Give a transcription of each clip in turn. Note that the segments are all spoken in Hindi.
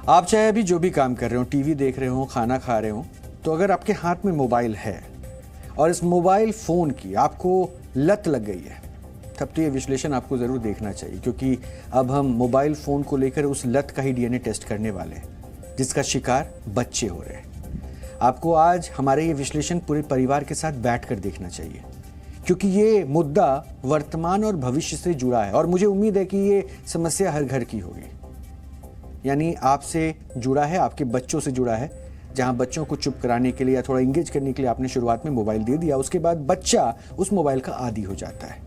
आप चाहे अभी जो भी काम कर रहे हो, टीवी देख रहे हो, खाना खा रहे हो, तो अगर आपके हाथ में मोबाइल है और इस मोबाइल फ़ोन की आपको लत लग गई है, तब तो ये विश्लेषण आपको ज़रूर देखना चाहिए, क्योंकि अब हम मोबाइल फ़ोन को लेकर उस लत का ही डीएनए टेस्ट करने वाले हैं, जिसका शिकार बच्चे हो रहे हैं। आपको आज हमारे ये विश्लेषण पूरे परिवार के साथ बैठकर देखना चाहिए, क्योंकि ये मुद्दा वर्तमान और भविष्य से जुड़ा है और मुझे उम्मीद है कि ये समस्या हर घर की होगी। यानी आपसे जुड़ा है, आपके बच्चों से जुड़ा है, जहां बच्चों को चुप कराने के लिए या थोड़ा इंगेज करने के लिए आपने शुरुआत में मोबाइल दे दिया, उसके बाद बच्चा उस मोबाइल का आदी हो जाता है।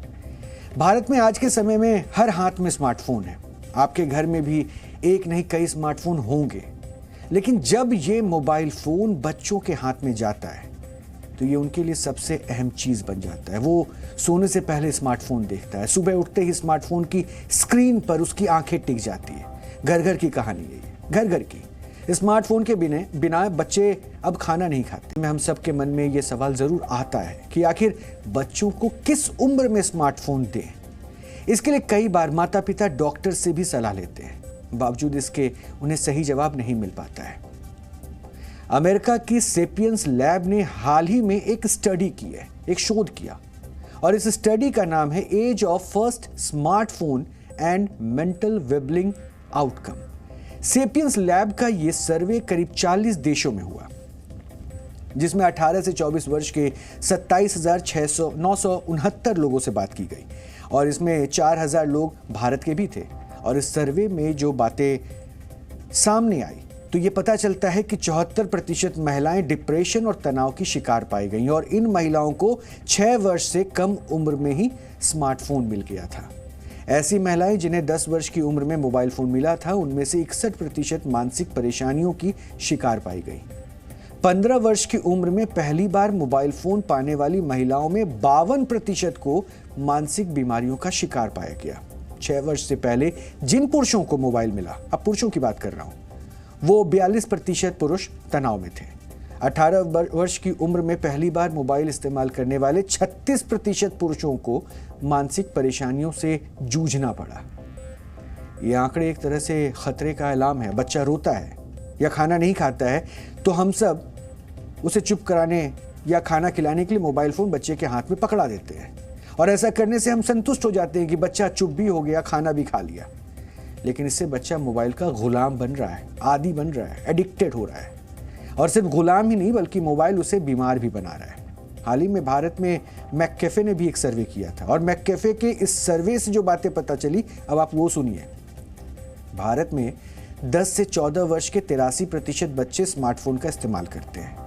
भारत में आज के समय में हर हाथ में स्मार्टफोन है। आपके घर में भी एक नहीं कई स्मार्टफोन होंगे, लेकिन जब ये मोबाइल फोन बच्चों के हाथ में जाता है तो ये उनके लिए सबसे अहम चीज बन जाता है। वो सोने से पहले स्मार्टफोन देखता है, सुबह उठते ही स्मार्टफोन की स्क्रीन पर उसकी आंखें टिक जाती है। घर घर की कहानी है ये, घर घर की। स्मार्टफोन के बिना बच्चे अब खाना नहीं खाते। हम सबके मन में ये सवाल जरूर आता है कि आखिर बच्चों को किस उम्र में स्मार्टफोन दें। इसके लिए कई बार माता पिता डॉक्टर से भी सलाह लेते हैं, बावजूद इसके उन्हें सही जवाब नहीं मिल पाता है। अमेरिका की सेपियंस लैब ने हाल ही में एक स्टडी की है, एक शोध किया, और इस स्टडी का नाम है age of first smartphone and mental wellbeing outcome. Sapiens Lab का यह सर्वे करीब 40 देशों में हुआ, जिसमें 18 से 24 वर्ष के 27,969 लोगों से बात की गई और इसमें 4,000 लोग भारत के भी थे। और इस सर्वे में जो बातें सामने आई तो ये पता चलता है कि 74% महिलाएं डिप्रेशन और तनाव की शिकार पाई गई और इन महिलाओं को 6 वर्ष से कम उम्र में ही स्मार्टफोन मिल गया था। ऐसी महिलाएं जिन्हें 10 वर्ष की उम्र में मोबाइल फोन मिला था, उनमें से 61% मानसिक परेशानियों की शिकार पाई गई। 15 वर्ष की उम्र में पहली बार मोबाइल फोन पाने वाली महिलाओं में 52% को मानसिक बीमारियों का शिकार पाया गया। 6 वर्ष से पहले जिन पुरुषों को मोबाइल मिला, अब पुरुषों की बात कर रहा हूं, वो 42% पुरुष तनाव में थे। 18 वर्ष की उम्र में पहली बार मोबाइल इस्तेमाल करने वाले 36% पुरुषों को मानसिक परेशानियों से जूझना पड़ा। ये आंकड़े एक तरह से खतरे का ऐलान है। बच्चा रोता है या खाना नहीं खाता है तो हम सब उसे चुप कराने या खाना खिलाने के लिए मोबाइल फोन बच्चे के हाथ में पकड़ा देते हैं, और ऐसा करने से हम संतुष्ट हो जाते हैं कि बच्चा चुप भी हो गया, खाना भी खा लिया। लेकिन इससे बच्चा मोबाइल का गुलाम बन रहा है, आदी बन रहा है, एडिक्टेड हो रहा है, और सिर्फ गुलाम ही नहीं बल्कि मोबाइल उसे बीमार भी बना रहा है। हाल ही में भारत में मैककेफे ने भी एक सर्वे किया था और मैककेफे के इस सर्वे से जो बातें पता चली, अब आप वो सुनिए। भारत में 10 से 14 वर्ष के 83% बच्चे स्मार्टफोन का इस्तेमाल करते हैं।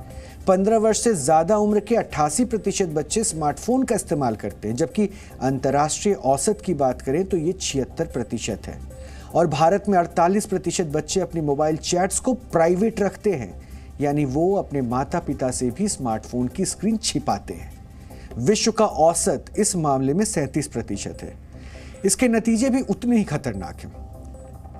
15 वर्ष से ज्यादा उम्र के 88% बच्चे स्मार्टफोन का इस्तेमाल करते हैं, जबकि अंतर्राष्ट्रीय औसत की बात करें तो ये 76% है। और भारत में 48% बच्चे अपनी मोबाइल चैट्स को प्राइवेट रखते हैं, यानी वो अपने माता पिता से भी स्मार्टफोन की स्क्रीन छिपाते हैं। विश्व का औसत इस मामले में 37% है। इसके नतीजे भी उतने ही खतरनाक हैं।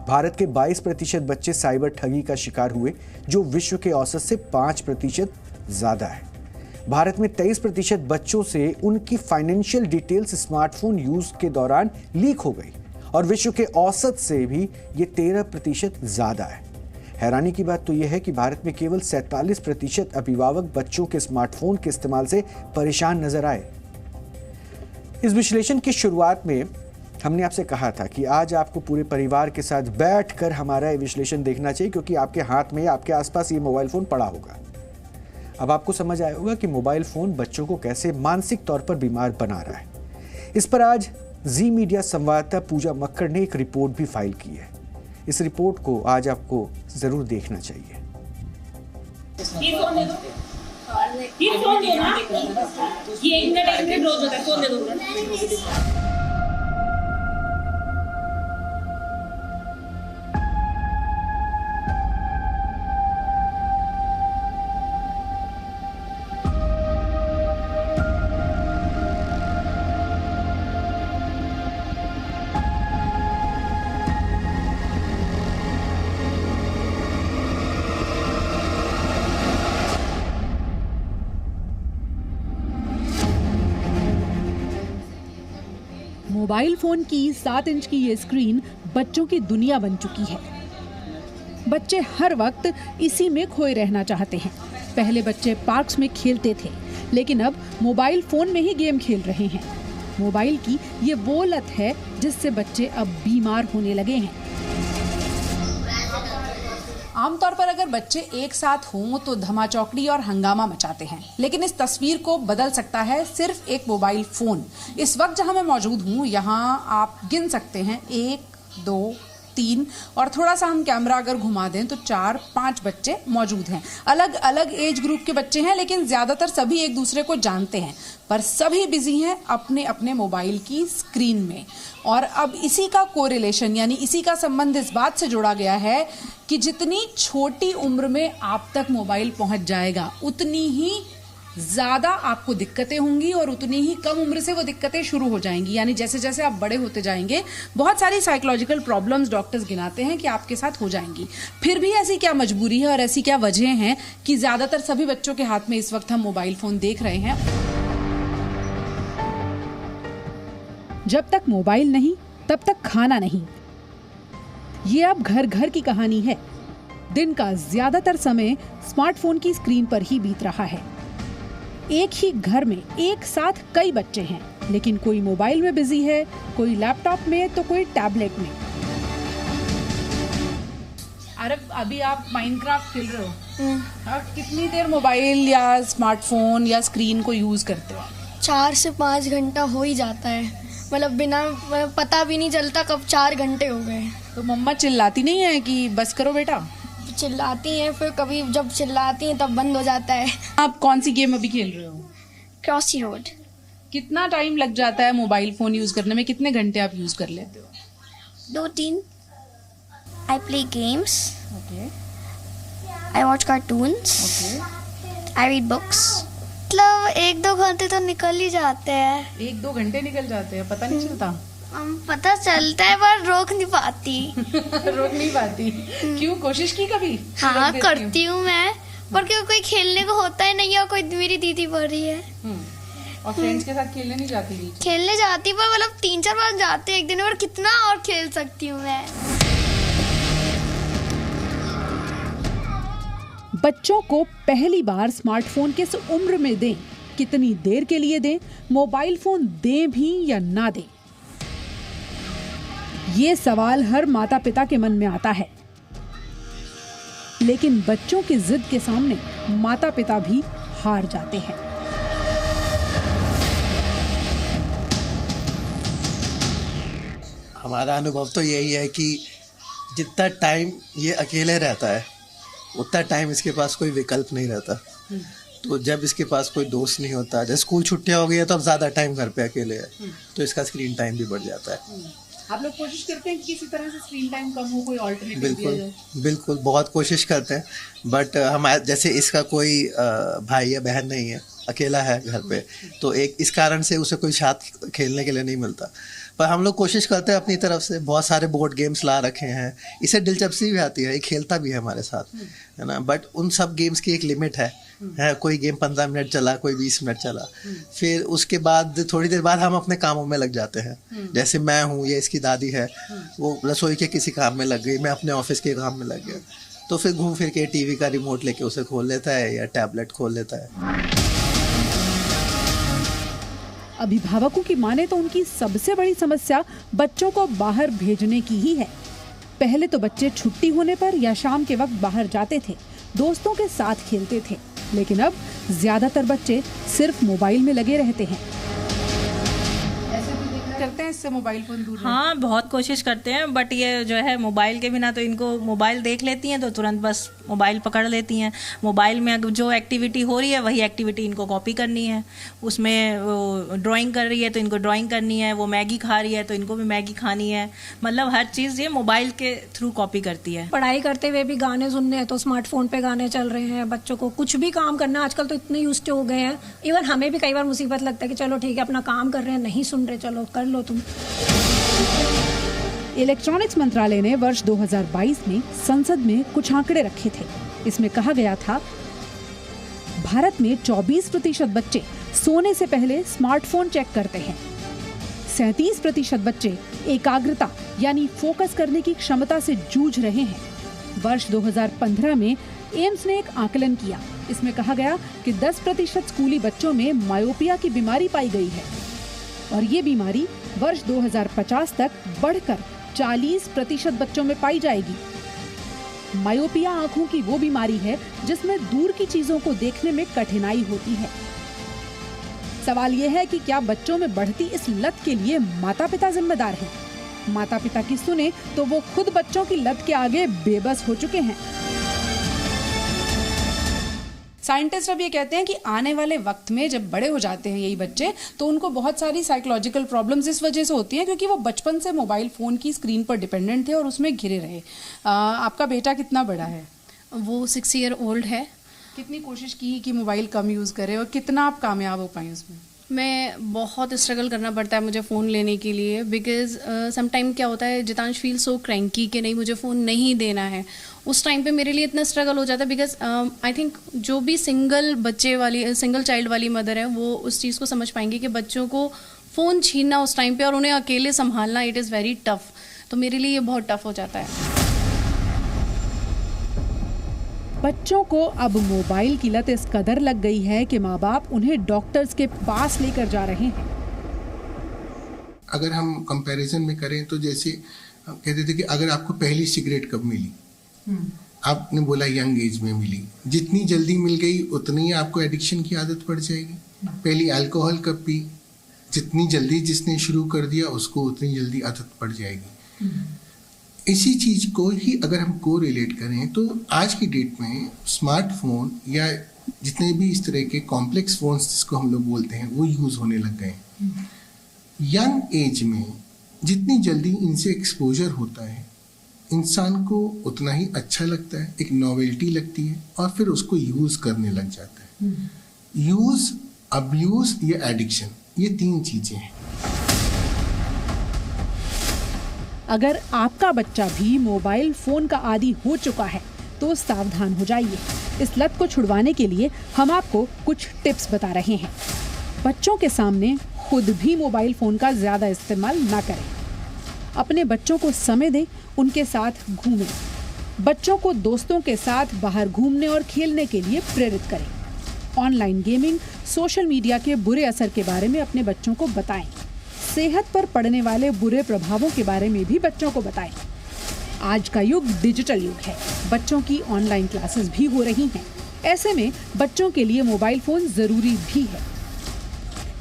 भारत के 22% बच्चे साइबर ठगी का शिकार हुए, जो विश्व के औसत से 5% ज्यादा है। भारत में 23% बच्चों से उनकी फाइनेंशियल डिटेल्स स्मार्टफोन यूज के दौरान लीक हो गई और विश्व के औसत से भी ये 13% ज्यादा है। हैरानी की बात तो यह है कि भारत में केवल 47% अभिभावक बच्चों के स्मार्टफोन के इस्तेमाल से परेशान नजर आए। इस विश्लेषण की शुरुआत में हमने आपसे कहा था कि आज आपको पूरे परिवार के साथ बैठकर हमारा ये विश्लेषण देखना चाहिए, क्योंकि आपके हाथ में, आपके आसपास ये मोबाइल फोन पड़ा होगा। अब आपको समझ आया होगा कि मोबाइल फोन बच्चों को कैसे मानसिक तौर पर बीमार बना रहा है। इस पर आज जी मीडिया संवाददाता पूजा मक्कड़ ने एक रिपोर्ट भी फाइल की है। इस रिपोर्ट को आज आपको जरूर देखना चाहिए। मोबाइल फोन की 7 इंच की ये स्क्रीन बच्चों की दुनिया बन चुकी है। बच्चे हर वक्त इसी में खोए रहना चाहते हैं। पहले बच्चे पार्क्स में खेलते थे, लेकिन अब मोबाइल फोन में ही गेम खेल रहे हैं। मोबाइल की ये वो लत है जिससे बच्चे अब बीमार होने लगे हैं। आमतौर पर अगर बच्चे एक साथ हों तो धमाचौकड़ी और हंगामा मचाते हैं, लेकिन इस तस्वीर को बदल सकता है सिर्फ एक मोबाइल फोन। इस वक्त जहां मैं मौजूद हूं, यहाँ आप गिन सकते हैं 1, 2, 3 और थोड़ा सा हम कैमरा अगर घुमा दें तो 4-5 बच्चे मौजूद हैं। अलग अलग एज ग्रुप के बच्चे हैं, लेकिन ज्यादातर सभी एक दूसरे को जानते हैं, पर सभी बिजी हैं अपने अपने मोबाइल की स्क्रीन में। और अब इसी का कोरिलेशन यानी इसी का संबंध इस बात से जोड़ा गया है कि जितनी छोटी उम्र में आप तक मोबाइल पहुंच जाएगा, उतनी ही ज्यादा आपको दिक्कतें होंगी और उतनी ही कम उम्र से वो दिक्कतें शुरू हो जाएंगी। यानी जैसे जैसे आप बड़े होते जाएंगे, बहुत सारी साइकोलॉजिकल प्रॉब्लम्स डॉक्टर्स गिनाते हैं कि आपके साथ हो जाएंगी। फिर भी ऐसी क्या मजबूरी है और ऐसी क्या वजह हैं कि ज्यादातर सभी बच्चों के हाथ में इस वक्त हम मोबाइल फोन देख रहे हैं। जब तक मोबाइल नहीं तब तक खाना नहीं, ये अब घर घर की कहानी है। दिन का ज्यादातर समय स्मार्टफोन की स्क्रीन पर ही बीत रहा है। एक ही घर में एक साथ कई बच्चे हैं, लेकिन कोई मोबाइल में बिजी है, कोई लैपटॉप में तो कोई टैबलेट में। अरे अभी आप माइनक्राफ्ट खेल रहे हो, आप कितनी देर मोबाइल या स्मार्टफोन या स्क्रीन को यूज करते हो? 4 से 5 घंटा हो ही जाता है, मतलब बिना पता भी नहीं चलता कब 4 घंटे हो गए। तो मम्मा चिल्लाती नहीं है कि बस करो बेटा? चिल्लाती हैं, फिर कभी जब चिल्लाती हैं तब बंद हो जाता है। आप कौन सी गेम अभी खेल रहे हो? क्रॉसी रोड। कितना टाइम लग जाता है मोबाइल फोन यूज करने में? कितने घंटे आप यूज कर लेते हो? 2-3। I play games. Okay. I watch cartoons. Okay. I read books. मतलब 1-2 घंटे तो निकल ही जाते हैं। 1-2 घंटे निकल जाते हैं, पता नहीं चलता? पता चलता है पर रोक नहीं पाती। रोक नहीं पाती? क्यों, कोशिश की कभी? हाँ करती हूँ मैं, पर क्यों कोई खेलने को होता ही नहीं है और कोई मेरी दीदी पढ़ रही है। और फ्रेंड्स के साथ खेलने नहीं जाती थी? खेलने जाती पर मतलब 3-4 बार जाते एक दिन, और कितना और खेल सकती हूँ मैं। बच्चों को पहली बार स्मार्टफोन किस उम्र में दें, कितनी देर के लिए दें, मोबाइल फोन दें भी या ना दें, ये सवाल हर माता पिता के मन में आता है। लेकिन बच्चों की जिद के सामने माता पिता भी हार जाते हैं। हमारा अनुभव तो यही है कि जितना टाइम ये अकेले रहता है, उतना टाइम इसके पास कोई विकल्प नहीं रहता। तो जब इसके पास कोई दोस्त नहीं होता, जैसे स्कूल छुट्टियां हो गई है तो अब ज़्यादा टाइम घर पे अकेले है, तो इसका स्क्रीन टाइम भी बढ़ जाता है। आप लोग कोशिश करते हैं कि किसी तरह से स्क्रीन टाइम कम हो, कोई ऑल्टरनेटिव दिया जाए? बिल्कुल बहुत कोशिश करते हैं, बट हमारे जैसे इसका कोई भाई या बहन नहीं है, अकेला है घर पे, तो एक इस कारण से उसे कोई साथ खेलने के लिए नहीं मिलता। पर हम लोग कोशिश करते हैं अपनी तरफ से, बहुत सारे बोर्ड गेम्स ला रखे हैं, इसे दिलचस्पी भी आती है, ये खेलता भी है हमारे साथ, है ना। बट उन सब गेम्स की एक लिमिट है, कोई गेम 15 मिनट चला, कोई 20 मिनट चला, फिर उसके बाद थोड़ी देर बाद हम अपने कामों में लग जाते हैं। जैसे मैं हूँ, ये इसकी दादी है, वो रसोई के किसी काम में लग गई, मैं अपने ऑफिस के काम में लग गया, तो फिर घूम फिर के टीवी का रिमोट लेके उसे खोल लेता है या टैबलेट खोल लेता है। अभिभावकों की माने तो उनकी सबसे बड़ी समस्या बच्चों को बाहर भेजने की ही है। पहले तो बच्चे छुट्टी होने पर या शाम के वक्त बाहर जाते थे, दोस्तों के साथ खेलते थे, लेकिन अब ज्यादातर बच्चे सिर्फ मोबाइल में लगे रहते हैं। करते हैं इससे मोबाइल फोन दूर? हाँ, बहुत कोशिश करते हैं, बट ये जो है मोबाइल के बिना तो इनको मोबाइल देख लेती हैं तो तुरंत बस मोबाइल पकड़ लेती हैं। मोबाइल में जो एक्टिविटी हो रही है वही एक्टिविटी इनको कॉपी करनी है। उसमें वो ड्राइंग कर रही है तो इनको ड्राइंग करनी है, वो मैगी खा रही है तो इनको भी मैगी खानी है। मतलब हर चीज़ ये मोबाइल के थ्रू कॉपी करती है। पढ़ाई करते हुए भी गाने सुनने हैं तो स्मार्टफोन पे गाने चल रहे हैं। बच्चों को कुछ भी काम करना आजकल तो इतने यूज्ड हो गए हैं, इवन हमें भी कई बार मुसीबत लगता है कि चलो ठीक है अपना काम कर रहे हैं, नहीं सुन रहे, चलो कर लो तुम। इलेक्ट्रॉनिक्स मंत्रालय ने वर्ष 2022 में संसद में कुछ आंकड़े रखे थे। इसमें कहा गया था भारत में 24% बच्चे सोने से पहले स्मार्टफोन चेक करते हैं। 37% बच्चे एकाग्रता यानी फोकस करने की क्षमता से जूझ रहे हैं। वर्ष 2015 में एम्स ने एक आकलन किया। इसमें कहा गया कि 10% स्कूली बच्चों में मायोपिया की बीमारी पाई गई है और ये बीमारी वर्ष 2050 तक बढ़कर 40% बच्चों में पाई जाएगी। मायोपिया आंखों की वो बीमारी है जिसमें दूर की चीजों को देखने में कठिनाई होती है। सवाल ये है कि क्या बच्चों में बढ़ती इस लत के लिए माता पिता जिम्मेदार हैं? माता पिता की सुने तो वो खुद बच्चों की लत के आगे बेबस हो चुके हैं। साइंटिस्ट अब ये कहते हैं कि आने वाले वक्त में जब बड़े हो जाते हैं यही बच्चे, तो उनको बहुत सारी साइकोलॉजिकल प्रॉब्लम्स इस वजह से होती हैं क्योंकि वो बचपन से मोबाइल फोन की स्क्रीन पर डिपेंडेंट थे और उसमें घिरे रहे। आपका बेटा कितना बड़ा है? वो 6 ईयर ओल्ड है। कितनी कोशिश की कि मोबाइल कम यूज़ करे और कितना आप कामयाब हो पाए उसमें? मैं बहुत स्ट्रगल करना पड़ता है मुझे फ़ोन लेने के लिए, बिकॉज़ समटाइम क्या होता है, जितांश फील सो क्रैंकी कि नहीं मुझे फ़ोन नहीं देना है। उस टाइम पे मेरे लिए इतना स्ट्रगल हो जाता है बिकॉज़ आई थिंक जो भी सिंगल चाइल्ड वाली मदर है वो उस चीज़ को समझ पाएंगे कि बच्चों को फ़ोन छीनना उस टाइम पे और उन्हें अकेले संभालना इट इज़ वेरी टफ। तो मेरे लिए ये बहुत टफ हो जाता है। बच्चों को अब मोबाइल की लत इस कदर लग गई है कि माँ बाप उन्हें डॉक्टर्स के पास लेकर जा रहे हैं। अगर हम कंपैरिजन में करें तो जैसे हम कहते थे कि अगर आपको पहली सिगरेट कब मिली, आपने बोला यंग एज में मिली। जितनी जल्दी मिल गई उतनी ही आपको एडिक्शन की आदत पड़ जाएगी। पहली अल्कोहल कब पी, जितनी जल्दी जिसने शुरू कर दिया उसको उतनी जल्दी आदत पड़ जाएगी। इसी चीज को ही अगर हम को रिलेट करें तो आज की डेट में स्मार्टफोन या जितने भी इस तरह के कॉम्प्लेक्स फोन्स जिसको हम लोग बोलते हैं वो यूज होने लग गए। यंग एज में जितनी जल्दी इनसे एक्सपोजर होता है इंसान को उतना ही अच्छा लगता है, एक नॉवेल्टी लगती है और फिर उसको यूज करने लग जाता है। यूज, अब्यूज या एडिक्शन, ये 3 चीजें हैं। अगर आपका बच्चा भी मोबाइल फोन का आदी हो चुका है तो सावधान हो जाइए। इस लत को छुड़वाने के लिए हम आपको कुछ टिप्स बता रहे हैं। बच्चों के सामने खुद भी मोबाइल फोन का ज्यादा इस्तेमाल ना करें। अपने बच्चों को समय दें, उनके साथ घूमें। बच्चों को दोस्तों के साथ बाहर घूमने और खेलने के लिए प्रेरित करें। ऑनलाइन गेमिंग, सोशल मीडिया के बुरे असर के बारे में अपने बच्चों को बताएं। सेहत पर पड़ने वाले बुरे प्रभावों के बारे में भी बच्चों को बताएं। आज का युग डिजिटल युग है। बच्चों की ऑनलाइन क्लासेस भी हो रही हैं। ऐसे में बच्चों के लिए मोबाइल फोन जरूरी भी है,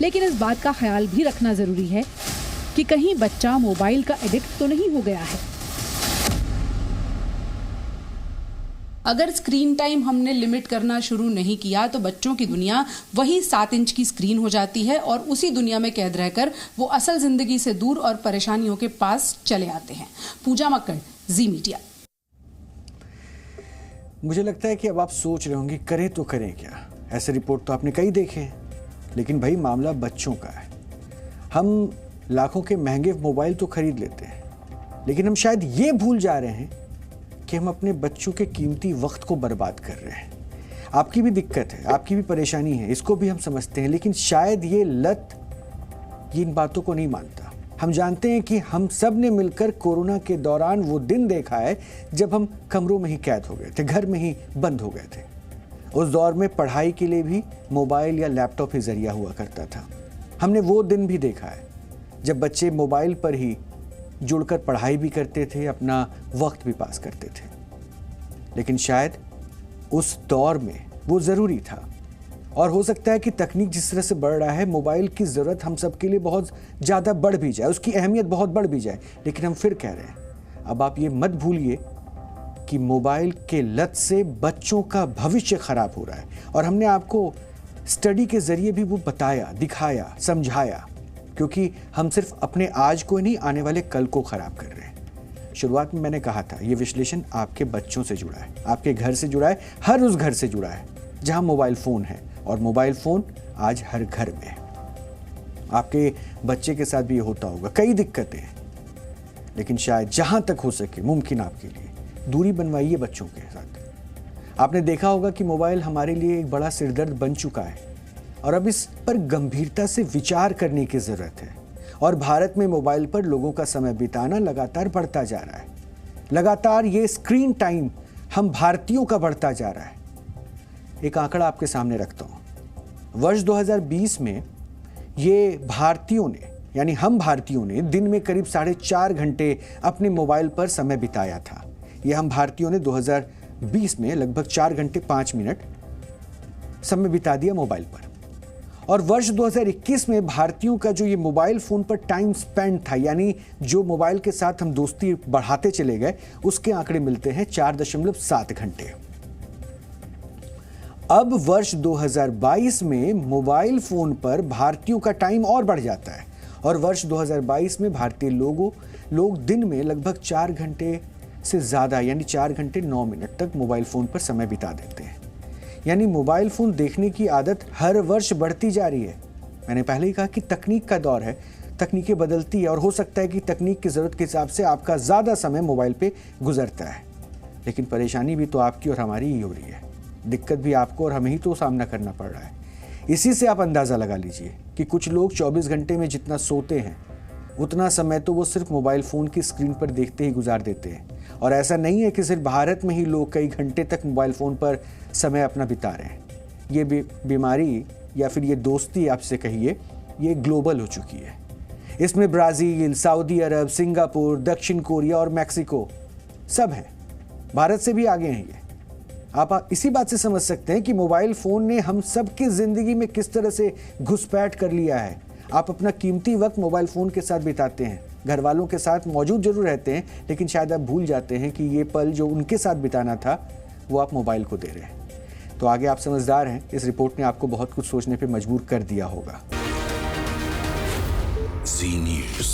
लेकिन इस बात का ख्याल भी रखना जरूरी है कि कहीं बच्चा मोबाइल का एडिक्ट तो नहीं हो गया है। अगर स्क्रीन टाइम हमने लिमिट करना शुरू नहीं किया तो बच्चों की दुनिया वही 7 इंच की स्क्रीन हो जाती है और उसी दुनिया में कैद रहकर वो असल जिंदगी से दूर और परेशानियों के पास चले आते हैं। पूजा मक्कड़, जी मीडिया। मुझे लगता है कि अब आप सोच रहे होंगे करें तो करें क्या। ऐसे रिपोर्ट तो आपने कई देखे हैं, लेकिन भाई मामला बच्चों का है। हम लाखों के महंगे मोबाइल तो खरीद लेते हैं, लेकिन हम शायद ये भूल जा रहे हैं कि हम अपने बच्चों के कीमती वक्त को बर्बाद कर रहे हैं। आपकी भी दिक्कत है, आपकी भी परेशानी है, इसको भी हम समझते हैं, लेकिन शायद ये लत ये इन बातों को नहीं मानता। हम जानते हैं कि हम सब ने मिलकर कोरोना के दौरान वो दिन देखा है जब हम कमरों में ही कैद हो गए थे, घर में ही बंद हो गए थे। उस दौर में पढ़ाई के लिए भी मोबाइल या लैपटॉप ही जरिया हुआ करता था। हमने वो दिन भी देखा है जब बच्चे मोबाइल पर ही जुड़कर पढ़ाई भी करते थे, अपना वक्त भी पास करते थे। लेकिन शायद उस दौर में वो ज़रूरी था। और हो सकता है कि तकनीक जिस तरह से बढ़ रहा है, मोबाइल की ज़रूरत हम सब के लिए बहुत ज़्यादा बढ़ भी जाए, उसकी अहमियत बहुत बढ़ भी जाए। लेकिन हम फिर कह रहे हैं, अब आप ये मत भूलिए कि मोबाइल के लत से बच्चों का भविष्य खराब हो रहा है। और हमने आपको स्टडी के ज़रिए भी वो बताया, दिखाया, समझाया, क्योंकि हम सिर्फ अपने आज को नहीं, आने वाले कल को खराब कर रहे हैं। शुरुआत में मैंने कहा था ये विश्लेषण आपके बच्चों से जुड़ा है, आपके घर से जुड़ा है, हर उस घर से जुड़ा है जहां मोबाइल फ़ोन है। और मोबाइल फ़ोन आज हर घर में है। आपके बच्चे के साथ भी ये होता होगा, कई दिक्कतें हैं, लेकिन शायद जहां तक हो सके मुमकिन आपके लिए दूरी बनवाइए बच्चों के साथ। आपने देखा होगा कि मोबाइल हमारे लिए एक बड़ा सिरदर्द बन चुका है और अब इस पर गंभीरता से विचार करने की ज़रूरत है। और भारत में मोबाइल पर लोगों का समय बिताना लगातार बढ़ता जा रहा है। लगातार ये स्क्रीन टाइम हम भारतीयों का बढ़ता जा रहा है। एक आंकड़ा आपके सामने रखता हूं। वर्ष 2020 में ये भारतीयों ने, यानी हम भारतीयों ने दिन में करीब 4.5 घंटे अपने मोबाइल पर समय बिताया था। ये हम भारतीयों ने 2020 में लगभग 4 घंटे 5 मिनट समय बिता दिया मोबाइल पर। और वर्ष 2021 में भारतीयों का जो ये मोबाइल फोन पर टाइम स्पेंड था, यानी जो मोबाइल के साथ हम दोस्ती बढ़ाते चले गए, उसके आंकड़े मिलते हैं 4.7 घंटे। अब वर्ष 2022 में मोबाइल फोन पर भारतीयों का टाइम और बढ़ जाता है और वर्ष 2022 में भारतीय लोग दिन में लगभग 4 घंटे से ज़्यादा, यानी 4 घंटे 9 मिनट तक मोबाइल फ़ोन पर समय बिता देते हैं। यानी मोबाइल फ़ोन देखने की आदत हर वर्ष बढ़ती जा रही है। मैंने पहले ही कहा कि तकनीक का दौर है, तकनीकें बदलती है और हो सकता है कि तकनीक की ज़रूरत के हिसाब से आपका ज़्यादा समय मोबाइल पे गुजरता है। लेकिन परेशानी भी तो आपकी और हमारी ही हो रही है, दिक्कत भी आपको और हमें ही तो सामना करना पड़ रहा है। इसी से आप अंदाज़ा लगा लीजिए कि कुछ लोग 24 घंटे में जितना सोते हैं उतना समय तो वो सिर्फ मोबाइल फ़ोन की स्क्रीन पर देखते ही गुजार देते हैं। और ऐसा नहीं है कि सिर्फ भारत में ही लोग कई घंटे तक मोबाइल फ़ोन पर समय अपना बिता रहे हैं। ये बीमारी या फिर ये दोस्ती आपसे कहिए, ये ग्लोबल हो चुकी है। इसमें ब्राज़ील, सऊदी अरब, सिंगापुर, दक्षिण कोरिया और मैक्सिको सब हैं। भारत से भी आगे हैं ये। आप इसी बात से समझ सकते हैं कि मोबाइल फ़ोन ने हम सब की ज़िंदगी में किस तरह से घुसपैठ कर लिया है। आप अपना कीमती वक्त मोबाइल फ़ोन के साथ बिताते हैं, घर वालों के साथ मौजूद जरूर रहते हैं, लेकिन शायद आप भूल जाते हैं कि ये पल जो उनके साथ बिताना था वो आप मोबाइल को दे रहे हैं। तो आगे आप समझदार हैं, इस रिपोर्ट ने आपको बहुत कुछ सोचने पे मजबूर कर दिया होगा। Zee News।